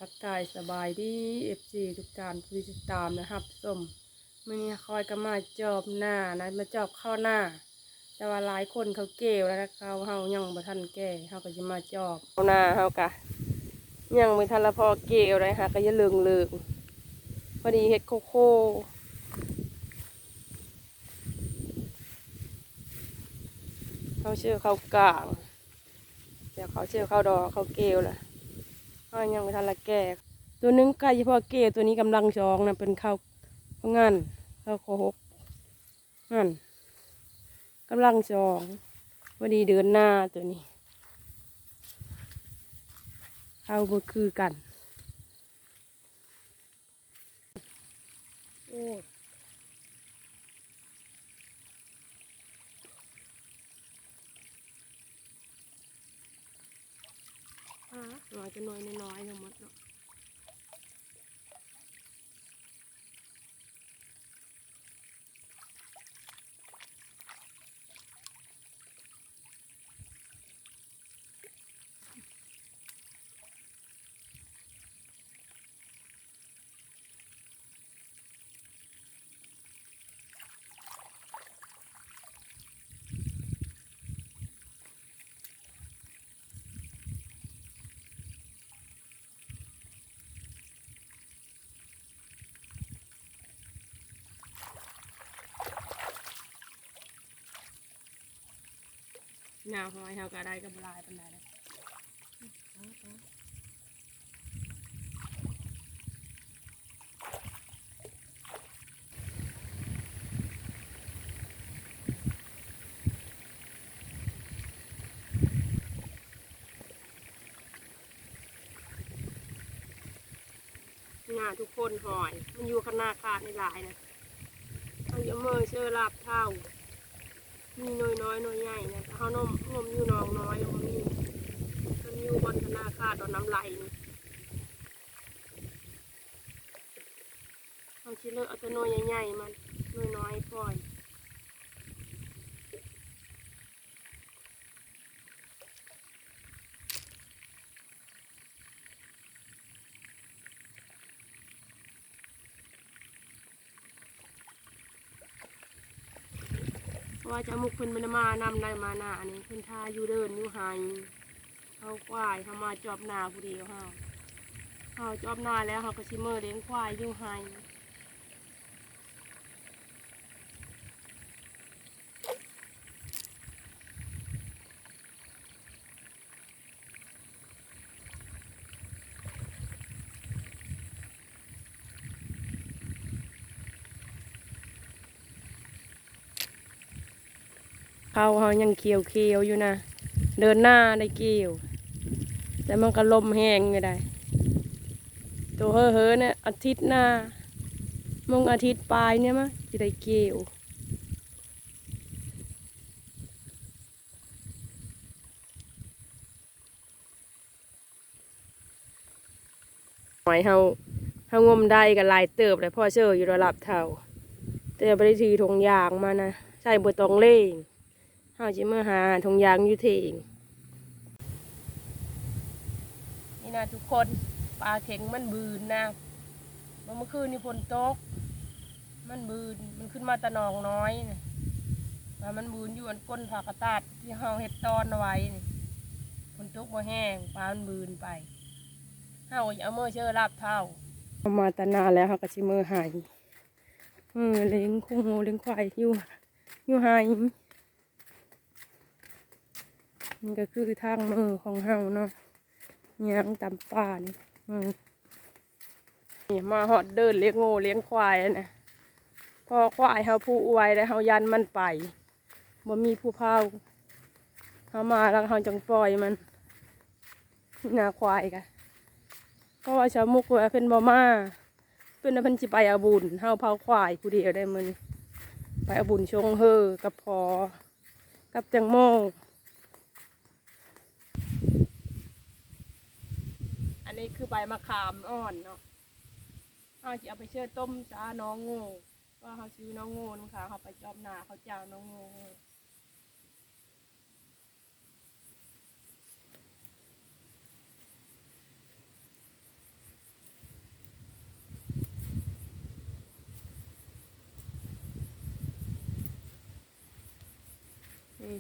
ทักทายสบายดีFCทุกท่านผู้ติดตามนะครับส้มมื่อนี้คอยก็มาจอบหน้านะมาจอบเข้าหน้าแต่ว่าหลายคนเขาเก่แล้วนะเฮายังบ่ทันแก่เฮาก็จะมาจอบเข้าหน้าเฮากะยังไม่ทันละพอเก่เลยฮะก็จะเหลืองพอดีเฮ็ดโคโค่เขาเชื่อเขากลางเดี๋ยวเขาเชื่อเขาดอกเขาเก่ละเฮายังไม่ทันละแก่ตัวนึงใกล้เฉพาะเก่ตัวนี้กำลังช้องนะเป็นข้าวงานข้าวโคหกนั่นกำลังจองพอดีเดินหน้าตัวนี้เข้าบ่คือกันโอ้น้อยจะน้อยน้อยทั้งหมดเนาะหน้าหอยเฮาก็ได้กับลายปันไดเลยหน้าทุกคนหอยมันอยู่ข้างหน้าคาดในลายนะเอาเยอะเมื่อเชื่อลาบเท่ามีน้อยน้อยน้อยใหญ่นะเขานมอยู่น้องน้อยมันอยู่บนข้างหน้าคาดตอนน้ำไหลนี่เอาชิ้นเลือกเอาตัวน้อยใหญ่ๆมันน้อยน้อยปล่อยว่าจะมุกขึ้นมันมานำได้มาหน้านี่ขึ้นท่าอยู่เดินอยู่หายเขาควายเขามาจอบนาผู้เดียวเขาจอบนาแล้วเขาก็ชิเมอร์เลี้ยงควายอยู่หายเขายังเขียวอยู่นะเดินหน้าได้เกี่ยวแต่มันก็ลมแห้งไม่ได้ตัวเฮ้อเนี่ยอาทิตย์หน้ามงอาทิตย์ปลายเนี่ยมั้งจะได้เกี่ยวหอยเฮางมได้กับลายเติบเลยพ่อเชื่ออยู่ระดับเท่าแต่บริทีทงยางมานะใส่บัวตองเล่งเฮาจะเมื่อหาทงยางอยู่เทงนี่นะทุกคนปลาเข็งมันบืนนะเมื่อคืนนี่ฝนตกมันบืนมันขึ้นมาตะนองน้อยนะมันบืนอยู่อันก้นผักกระตาดที่เฮาเห็ดตอนเอาไว้นี่ฝนตกบ่แห้งปลามันบืนไปเฮาจะเอาเมื่อเชื่อลาบเท่าเอามาตะนานแล้วเฮาก็สิเมื่อหายเลี้ยงคู่งูเลี้ยงควายอยู่หายนี่ก็คือทางมือของเฮาเนาะย่างตามป่านี่นี่มาหอดเดินเลี้ยงงูเลี้ยงควายนะพอควายเฮาผู้ไว้แล้วเฮายันมันไปบ่มีผู้เผาเฮามาแล้วเฮาจังปล่อยมันหน้าควายกันเพราะว่าชาวมุกว่าเพิ่นบ่มาเพิ่นสิไปเอาบุญเฮาเผาควายผู้เดียวได้มื้อนี้ไปเอาบุญชงเฮอกับพอกับจังโมอันนี้คือใบมะขามอ่อนเนาะเอาจะเอาไปเชื่อต้มจ้าน้องโง่ว่าเขาซื้อน้องโง่นะคะเขาไปจอบหนาเขาเจ้าน้องโง่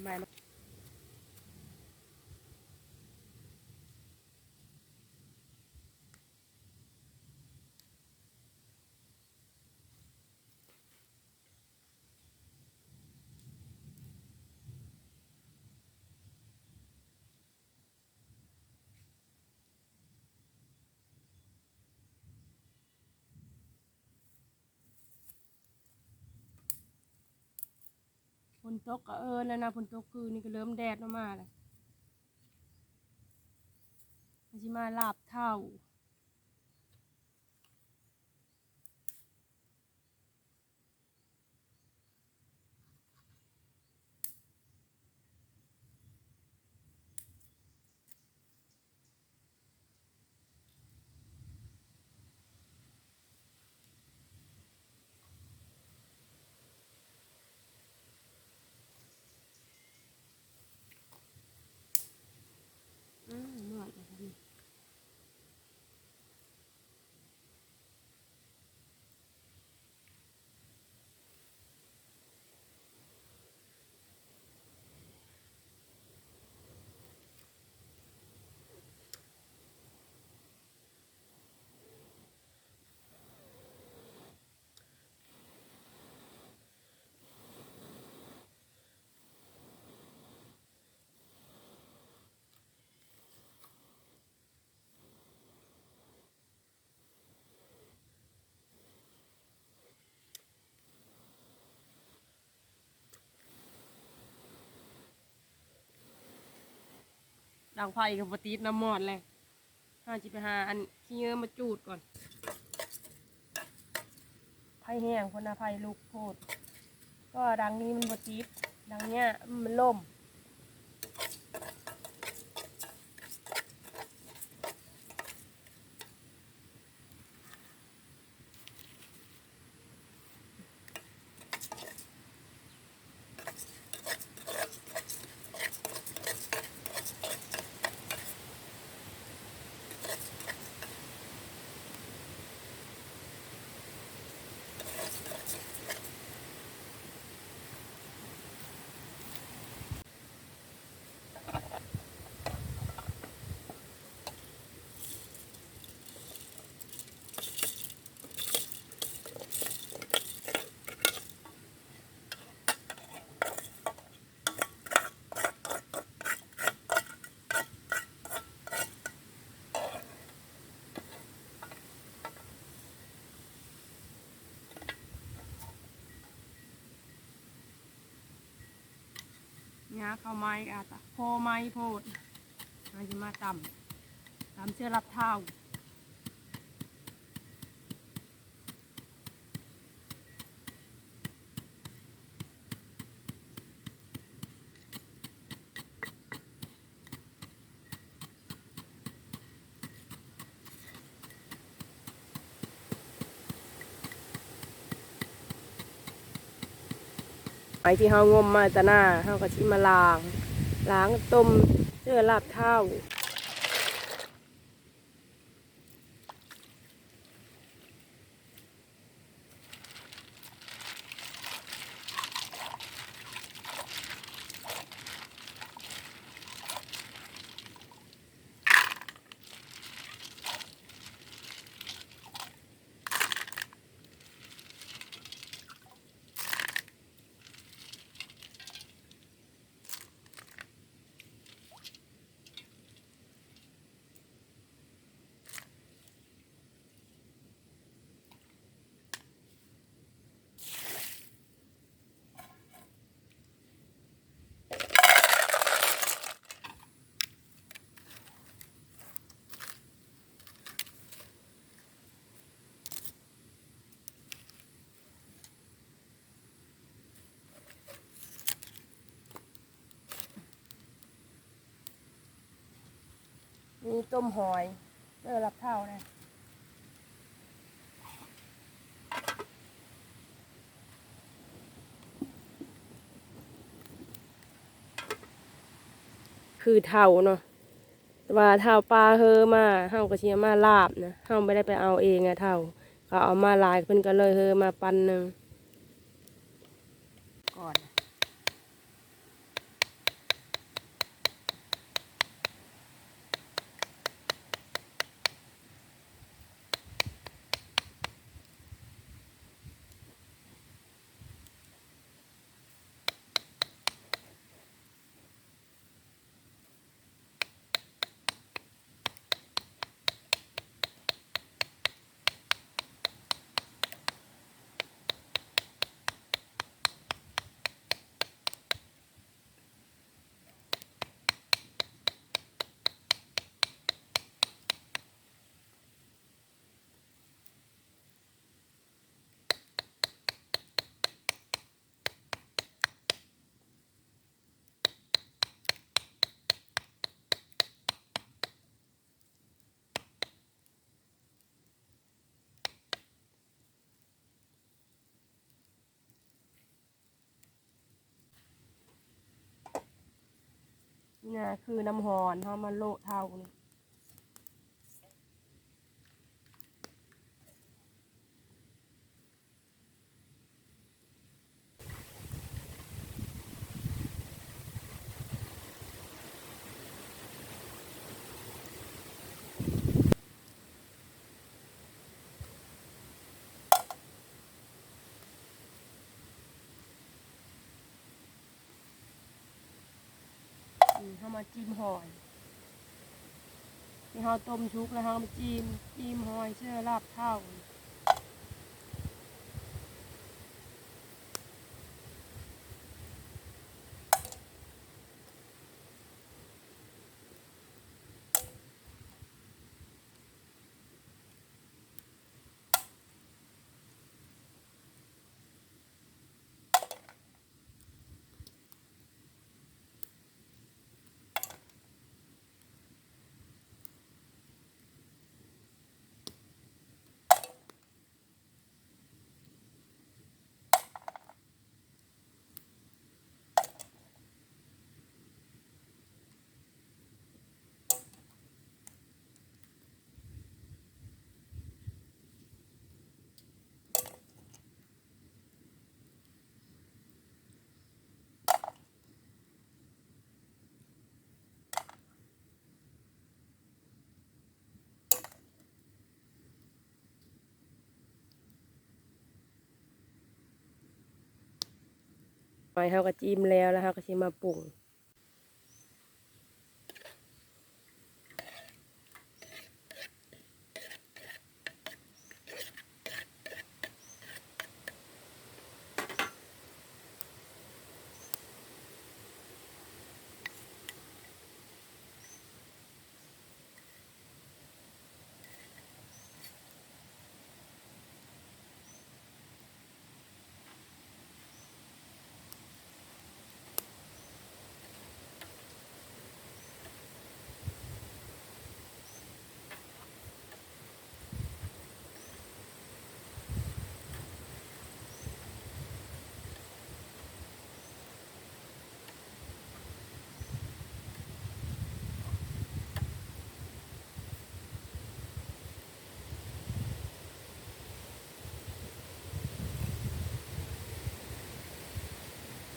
ใบมะฝนตกก็แล้วนะฝนตกคือนี่ก็เริ่มแดดออกมาเลยมันสิมาลาบเท่าหมดเลยค่ะดังไฟกับปฏิษน้ำมอดเลยจะไปหาอันขี้เงือมาจูดก่อนไฟแห้งคนนะไฟลุกโพดก็ดังนี้มันปฏิษดังเนี้ยมันล่มเนี่ยข้าวไม้โพไม้โพดมันจะมาตำเสื้อรับเท้าไอ้ที่เฮางมมาตะหน้าเฮาก็ชิมาล้างต้มเสื้อลาบเท้ามีต้มหอยเสื้อรับเท้านะคือเท่าเนาะว่าเท่าปลาเฮอมาเฮาก็เชียมาลาบนะเฮาไม่ได้ไปเอาเองอะเท่าเขาเอามาลายเพิ่นก็เลยเฮอมาปันหนึ่งก่อน เนี่ยคือน้ำหอนเขามาโลเท่านี่เขามาจิ้มหอยที่เขาต้มชุกแล้วเขามาจิ้มหอยเชื่อลาบเท่าหอยเขาก็จิ้มแล้วเขาก็ชิมาปรุง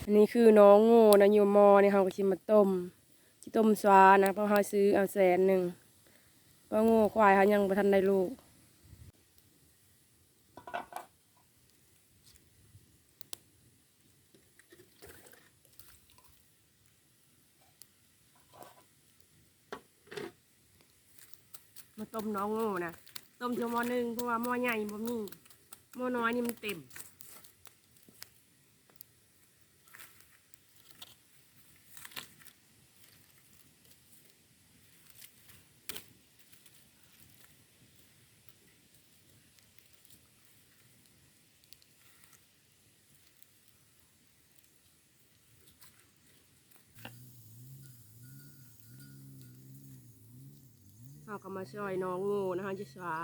อันนี้คือน้องโง่นะอยู่มอเนี่ยเขาก็ชิมาต้มที่ต้มซานะเพราะเขาซื้อเอา100,000เพราะโง่ควายเขายังบ่ทันได้ลูกมาต้มน้องโง่นะต้มชั่วโมงนึงเพราะว่าหม้อใหญ่บ่มีหม้อน้อยนี่มันเต็มเขาก็มาช่วยน้องโง่นะคะจิสวา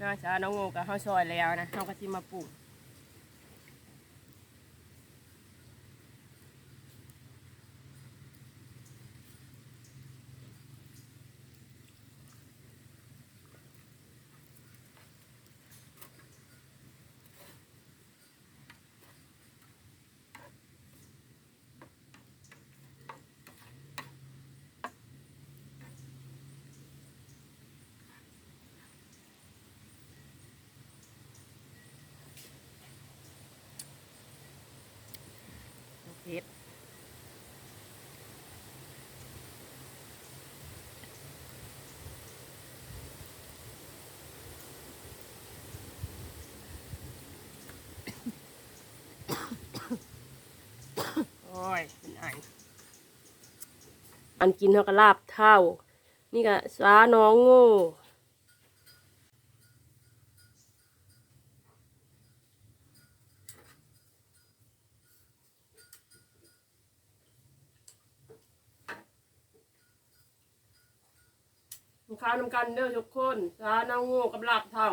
น่าจะน้องโง่กับข้าวซอยแล้วนะเขาก็จะมาปลูกเห็ดโอ้ยเป็นอันกินเท่ากับลาบเท่านี่ก็สาน้องโง่ข้าวนำกันเด้อทุกคนสาน้องโง่กับลาบเท่า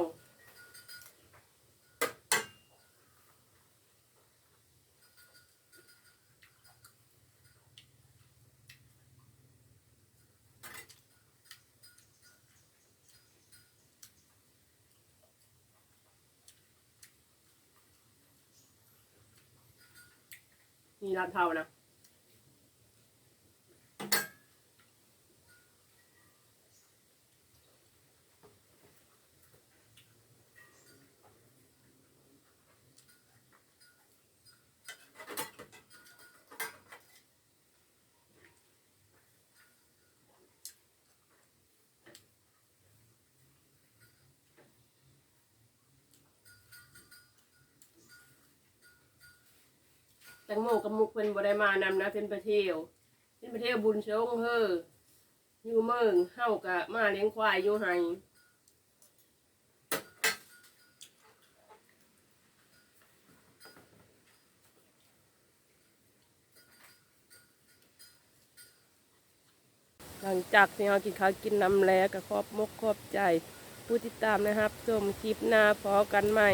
นี่ลาบเท่านะแตงโมกับมุกเป็นบ่ได้มานำนะเป็นประเทศบุญชงเฮ้ออยู่เมืองเฮากะมาเลี้ยงควายอยู่ไห้หลังจากที่เรากินข้าวกินน้ำแล้วก็ขอบมกขอบใจผู้ติดตามนะครับชมคลิปหน้าพอกันใหม่